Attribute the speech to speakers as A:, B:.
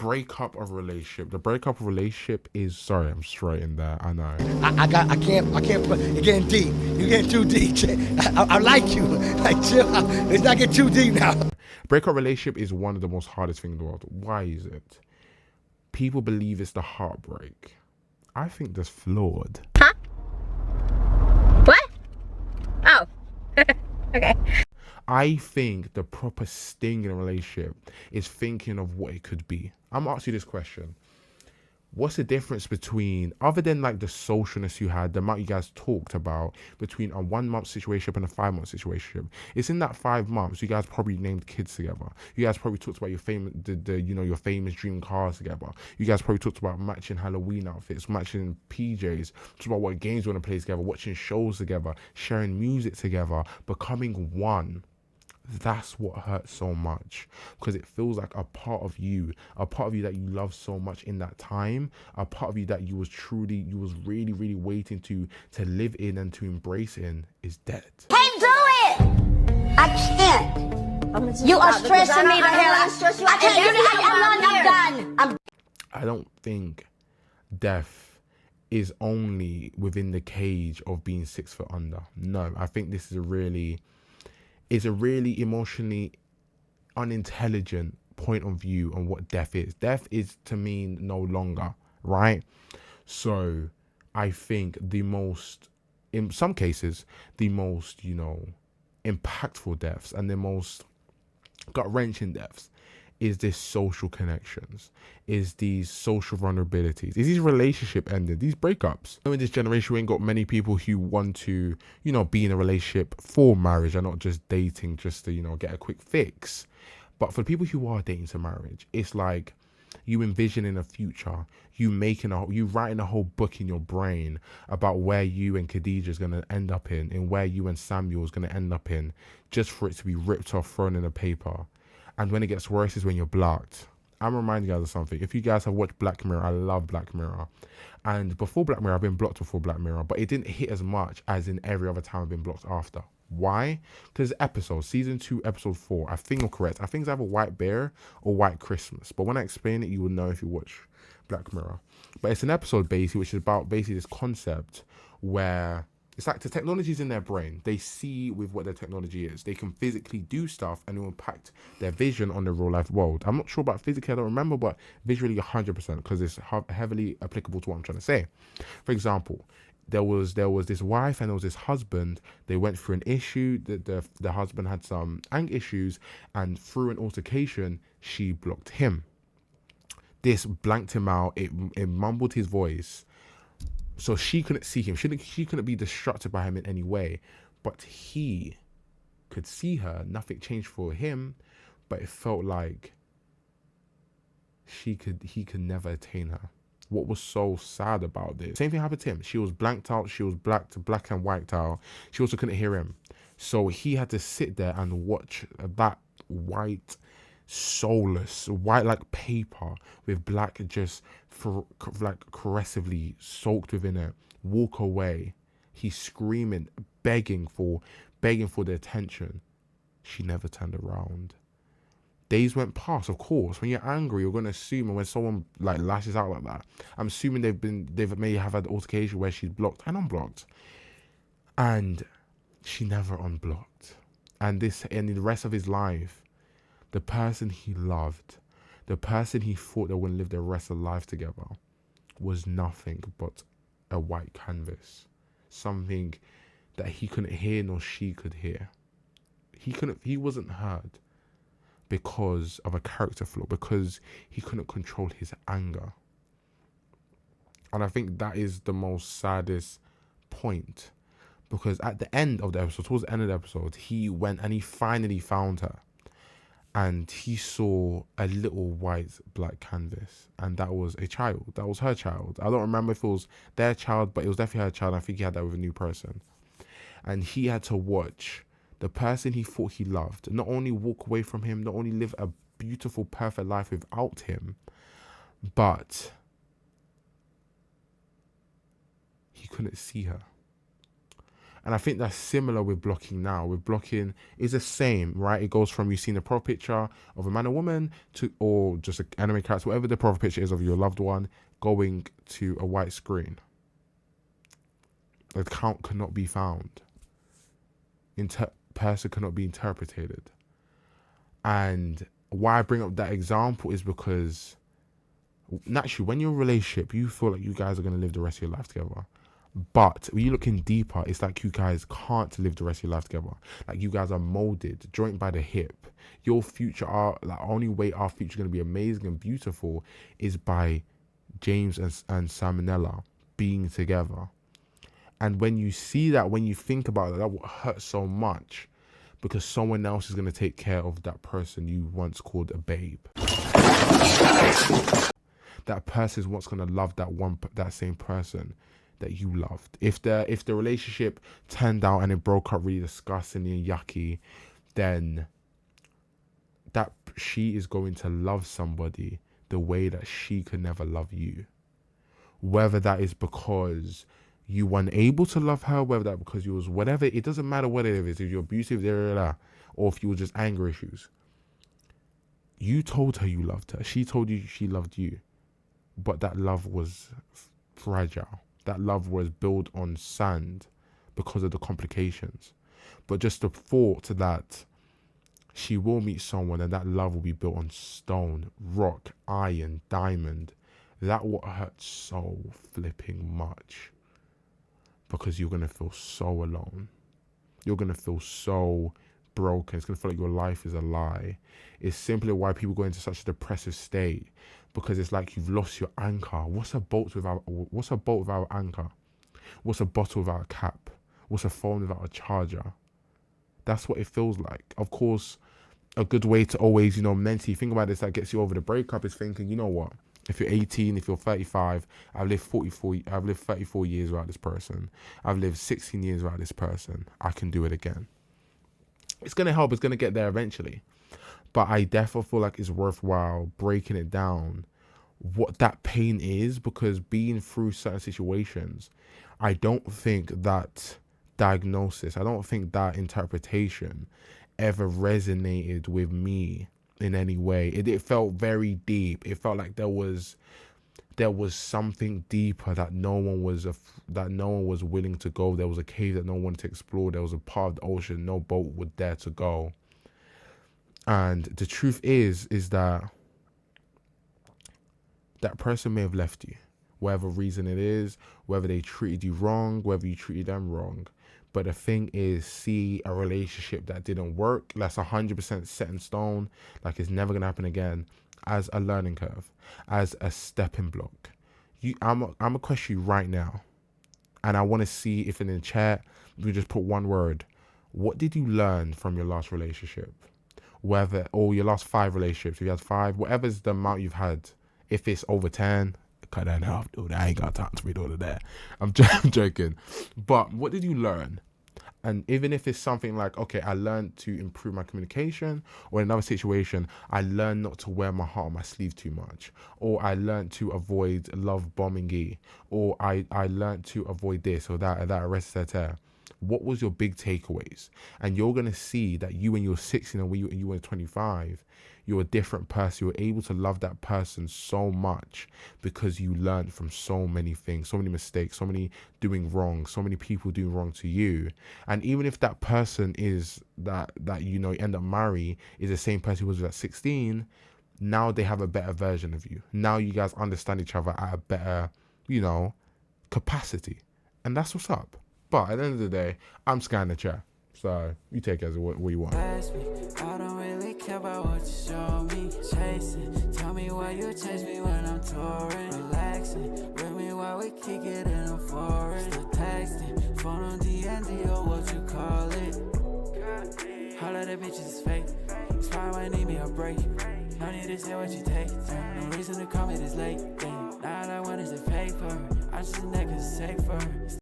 A: breakup of relationship. The breakup of relationship is, sorry, I'm straight in there. I know.
B: I can't put. You're getting deep. You're getting too deep. I like you. Like, chill out. Let's not get too deep now.
A: Breakup relationship is one of the most hardest things in the world. Why is it? People believe it's the heartbreak. I think that's flawed.
C: Huh? What? Oh. Okay.
A: I think the proper sting in a relationship is thinking of what it could be. I'm gonna ask you this question. What's the difference between, other than like the socialness you had, the amount you guys talked about between a 1 month situation and a 5 month situation? It's in that 5 months you guys probably named kids together. You guys probably talked about your famous, your famous dream cars together. You guys probably talked about matching Halloween outfits, matching PJs, talked about what games you want to play together, watching shows together, sharing music together, becoming one. That's what hurts so much, because it feels like a part of you that you love so much in that time, a part of you that you was really, really waiting to live in and to embrace in, is dead.
D: Can't do it. I can't. You are stressing me to hell. I can't. I'm done.
A: I don't think death is only within the cage of being 6 foot under. No, I think this is a really emotionally unintelligent point of view on what death is. Death is to mean no longer, right? So I think in some cases, the most, impactful deaths and the most gut-wrenching deaths is this social connections, is these social vulnerabilities, is these relationship ending, these breakups. In this generation, we ain't got many people who want to, be in a relationship for marriage and not just dating just to, get a quick fix. But for the people who are dating to marriage, it's like you envisioning a future, you writing a whole book in your brain about where you and Khadija is going to end up in where you and Samuel is going to end up in, just for it to be ripped off, thrown in a paper. And when it gets worse is when you're blocked. I'm reminding you guys of something. If you guys have watched Black Mirror, I love Black Mirror. And before Black Mirror, I've been blocked before Black Mirror, but it didn't hit as much as in every other time I've been blocked after. Why? Because season 2, episode 4, I think I'm correct. I think it's either White Bear or White Christmas. But when I explain it, you will know if you watch Black Mirror. But it's an episode basically, which is about basically this concept where it's like the technology is in their brain. They see with what their technology is. They can physically do stuff and it will impact their vision on the real life world. I'm not sure about physically, I don't remember, but visually 100% because it's heavily applicable to what I'm trying to say. For example, there was this wife and there was this husband. They went through an issue. The husband had some anger issues, and through an altercation, she blocked him. This blanked him out. It mumbled his voice. So she couldn't see him. She couldn't be distracted by him in any way. But he could see her. Nothing changed for him. But it felt like he could never attain her. What was so sad about this? Same thing happened to him. She was blanked out. She was black and white out. She also couldn't hear him. So he had to sit there and watch that white, soulless, white like paper with black just caressively soaked within it, walk away. He's screaming, begging for the attention. She never turned around. Days went past. Of course, when you're angry, you're gonna assume, and when someone like lashes out like that, I'm assuming they may have had an altercation where she's blocked and unblocked, and she never unblocked. And in the rest of his life, the person he loved, the person he thought they wouldn't live the rest of life together, was nothing but a white canvas. Something that he couldn't hear nor she could hear. He wasn't heard because of a character flaw, because he couldn't control his anger. And I think that is the most saddest point, because at the end of the episode, towards the end of the episode, he went and he finally found her. And he saw a little white black canvas, and that was a child. That was her child. I don't remember if it was their child, but it was definitely her child. I think he had that with a new person. And he had to watch the person he thought he loved not only walk away from him, not only live a beautiful, perfect life without him, but he couldn't see her. And I think that's similar with blocking now. With blocking, is the same, right? It goes from you seeing a profile picture of a man or woman to, or just an anime character, whatever the profile picture is of your loved one, going to a white screen. The account cannot be found. Person cannot be interpreted. And why I bring up that example is because naturally, when you're in a relationship, you feel like you guys are going to live the rest of your life together. But when you look in deeper, it's like you guys can't live the rest of your life together. Like you guys are molded, joint by the hip. Your future, only way our future is going to be amazing and beautiful is by James and Salmonella being together. And when you see that, when you think about it, that will hurt so much, because someone else is going to take care of that person you once called a babe. That person is what's going to love that same person that you loved. If the relationship turned out and it broke up really disgusting and yucky, then that she is going to love somebody the way that she could never love you. Whether that is because you weren't able to love her, whether that because you was whatever, it doesn't matter what it is. If you're abusive, or if you were just anger issues. You told her you loved her. She told you she loved you. But that love was fragile. That love was built on sand because of the complications. But just the thought that she will meet someone and that love will be built on stone, rock, iron, diamond, that what hurts so flipping much. Because you're going to feel so alone. You're going to feel so broken. It's going to feel like your life is a lie. It's simply why people go into such a depressive state, because it's like you've lost your anchor. What's a boat without anchor? What's a bottle without a cap? What's a phone without a charger? That's what it feels like. Of course, a good way to always, mentally think about this that gets you over the breakup is thinking, you know what? If you're 18, if you're 35, I've lived 34 years without this person. I've lived 16 years without this person. I can do it again. It's going to help. It's going to get there eventually. But I definitely feel like it's worthwhile breaking it down, what that pain is, because being through certain situations, I don't think that diagnosis, I don't think that interpretation ever resonated with me in any way. It felt very deep. It felt like there was something deeper that no one was willing to go. There was a cave that no one wanted to explore. There was a part of the ocean no boat would dare to go. And the truth is that that person may have left you, whatever reason it is, whether they treated you wrong, whether you treated them wrong. But the thing is, see a relationship that didn't work, that's 100% set in stone, like it's never going to happen again, as a learning curve, as a stepping block. I'm going to question you right now. And I want to see if in the chat, we just put one word. What did you learn from your last relationship? Or your last 5 relationships, if you had 5, whatever's the amount you've had. If it's over 10, cut that in half, dude. I ain't got time to read all of that. I'm joking. But what did you learn? And even if it's something like, okay, I learned to improve my communication, or in another situation, I learned not to wear my heart on my sleeve too much, or I learned to avoid love bombing, or I learned to avoid this or that etc. What was your big takeaways? And you're going to see that you when you're 16 and when you were 25, you're a different person. You're able to love that person so much because you learned from so many things, so many mistakes, so many doing wrong, so many people doing wrong to you. And even if that person is that you end up marrying is the same person who was at 16, now they have a better version of you. Now you guys understand each other at a better, capacity. And that's what's up. But at the end of the day, I'm scanning the chat. So you take it as what you want.
E: I don't really care about what you show me. Chasing, tell me why you chase me when I'm touring. Relaxing, with me while we kick it in the forest. Still texting, phone on D&D or what you call it. All of the bitches is fake. It's probably might need me a break. No need to say what you take. No reason to call me this late. Now all I want is a paper. I just a nigga safe for her.